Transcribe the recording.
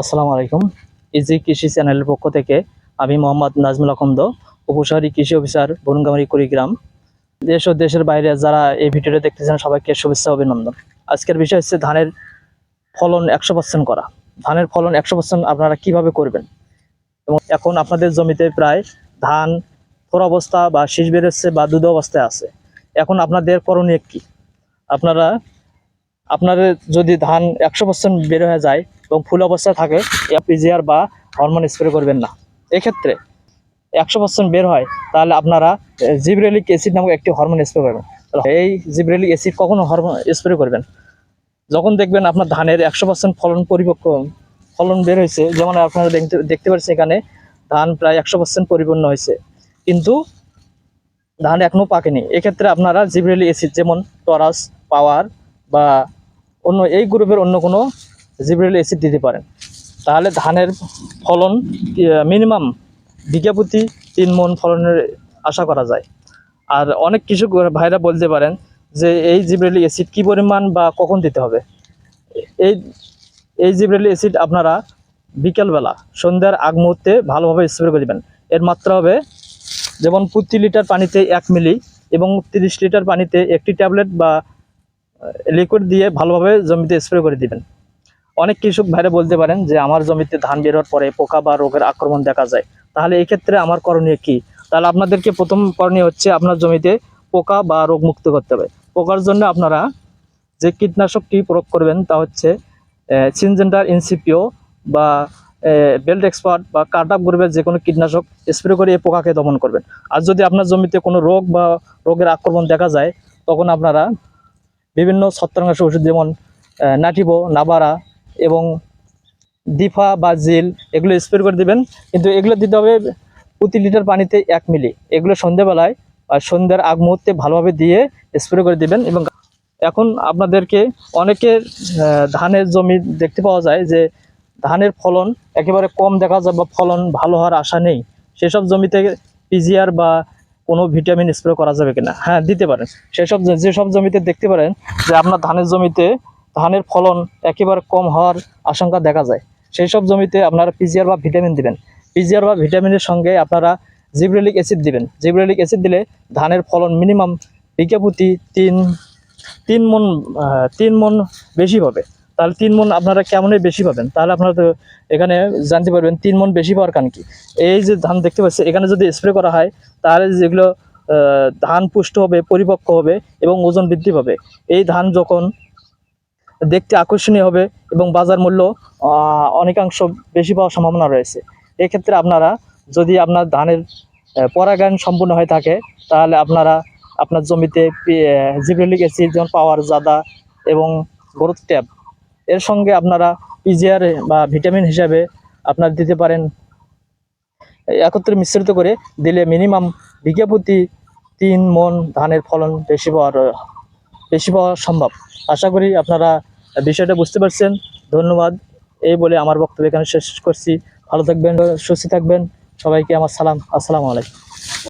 আসসালামু আলাইকুম। ইজি কৃষি চ্যানেলের পক্ষ থেকে আমি মোহাম্মদ নাজমুল আকন্দ, উপশহরী কৃষি অফিসার, বরুণগামারী, কুড়িগ্রাম। দেশ ও দেশের বাইরে যারা এই ভিডিওটা দেখতেছেন সবাইকে শুভেচ্ছা, অভিনন্দন। আজকের বিষয় হচ্ছে ধানের ফলন 100% করা। ধানের ফলন 100% আপনারা কিভাবে করবেন, এবং এখন আপনাদের জমিতে প্রায় ধান থোড় অবস্থা বা শীষ বেরোচ্ছে বা দুধ অবস্থায় আছে। এখন আপনাদের করণীয় কি? আপনারা আপনাদের যদি ধান 100% বের হয়ে যায় এবং ফুল অবস্থায় থাকে, পিজিআর বা হরমোন স্প্রে করবেন না। এক্ষেত্রে 100% বের হয়, তাহলে আপনারা জিব্রেলিক অ্যাসিড নামক একটি হরমোন স্প্রে করবেন। এই জিব্রেলিক অ্যাসিড কখনো হরমোন স্প্রে করবেন যখন দেখবেন আপনার ধানের 100% ফলন বের হয়েছে। যেমন আপনারা দেখতে পাচ্ছেন এখানে ধান প্রায় 100% পরিপূর্ণ হয়েছে, কিন্তু ধান এখনো পাকেনি। এক্ষেত্রে আপনারা জিব্রেলিক অ্যাসিড যেমন টরাস, পাওয়ার বা অন্য এই গ্রুপের অন্য কোনো জিব্রেলিক অ্যাসিড দিতে পারেন। তাহলে ধানের ফলন মিনিমাম বিঘা প্রতি 3 মণ ফলনের আশা করা যায়। আর অনেক কৃষক ভাইরা বলতে পারেন যে এই জিব্রেলিক অ্যাসিড কী পরিমাণ বা কখন দিতে হবে। এই এই জিব্রেলিক অ্যাসিড আপনারা বিকেলবেলা সন্ধ্যার আগ মুহূর্তে ভালোভাবে স্প্রে করে দেবেন। এর মাত্রা হবে যেমন প্রতি লিটার পানিতে 1 মিলি এবং 30 লিটার পানিতে একটি ট্যাবলেট বা লিকুইড দিয়ে ভালোভাবে জমিতে স্প্রে করে দিবেন। অনেক কৃষক ভাইরা বলতে পারেন যে আমার জমিতে ধান বের হওয়ার পরে পোকা বা রোগের আক্রমণ দেখা যায়, তাহলে এই ক্ষেত্রে আমার করণীয় কি? তাহলে আপনাদেরকে প্রথম করণীয় হচ্ছে আপনার জমিতে পোকা বা রোগ মুক্ত করতে হবে। পোকার জন্য আপনারা যে কীটনাশকটি প্রয়োগ করবেন তা হচ্ছে সিনজেন্টার, ইনসিপিও বা বেল্ট এক্সপার্ট বা কার্টআপ গ্রুপের যে কোনো কীটনাশক স্প্রে করে এই পোকাকে দমন করবেন। আর যদি আপনার জমিতে কোনো রোগ বা রোগের আক্রমণ দেখা যায়, তখন আপনারা বিভিন্ন ছত্রাকনাশক ওষুধ যেমন নাটিভো, নাবারা এবং দিফা বা জিল এগুলো স্প্রে করে দিবেন। কিন্তু এগুলো দিতে হবে প্রতি লিটার পানিতে 1 মিলি। এগুলো সন্ধ্যাবেলায় আর সন্ধ্যার আগ মুহূর্তে ভালোভাবে দিয়ে স্প্রে করে দিবেন। এবং এখন আপনাদেরকে অনেকের ধানের জমি দেখতে পাওয়া যায় যে ধানের ফলন একেবারে কম দেখা যায় বা ফলন ভালো হওয়ার আশা নেই। সেসব জমিতে পিজিআর বা কোনো ভিটামিন স্প্রে করা যাবে কিনা? হ্যাঁ, দিতে পারেন। যেসব জমিতে দেখতে পারেন যে আপনার ধানের জমিতে ধানের ফলন একেবারে কম হওয়ার আশঙ্কা দেখা যায়, সেই সব জমিতে আপনারা পিজিআর বা ভিটামিন দিবেন। পিজিআর বা ভিটামিনের সঙ্গে আপনারা জিব্রেলিক অ্যাসিড দিবেন। জিব্রেলিক অ্যাসিড দিলে ধানের ফলন মিনিমাম বিঘা প্রতি তিন মণ বেশি পাবে। তাহলে 3 মণ আপনারা কেমনই বেশি পাবেন? তাহলে আপনারা তো এখানে জানতে পারবেন 3 মণ বেশি পাওয়ার কারণ কি। এই যে ধান দেখতে পাচ্ছি এখানে যদি স্প্রে করা হয়, তাহলে যেগুলো ধান পুষ্ট হবে, পরিপক্ক হবে এবং ওজন বৃদ্ধি পাবে। এই ধান যখন দেখতে আকর্ষণীয় হবে এবং বাজার মূল্য অনেকাংশ বেশি পাওয়ার সম্ভাবনা রয়েছে। এক্ষেত্রে আপনারা যদি আপনার ধানের পরাগায়ন সম্পূর্ণ হয়ে থাকে, তাহলে আপনারা আপনার জমিতে জিব্রেলিক অ্যাসিড যেমন পাওয়ার, জাদা এবং গ্রোথ ট্যাব এর সঙ্গে আপনারা পিজিআর বা ভিটামিন হিসাবে আপনার দিতে পারেন। একত্রে মিশ্রিত করে দিলে মিনিমাম বিঘা প্রতি 3 মণ ধানের ফলন বেশি পাওয়া সম্ভব। আশা করি আপনারা বিষয়টা বুঝতে পারছেন। ধন্যবাদ। এই বলে আমার বক্তব্য এখানে শেষ করছি। ভালো থাকবেন, সুস্থ থাকবেন। সবাইকে আমার সালাম। আসসালামু আলাইকুম।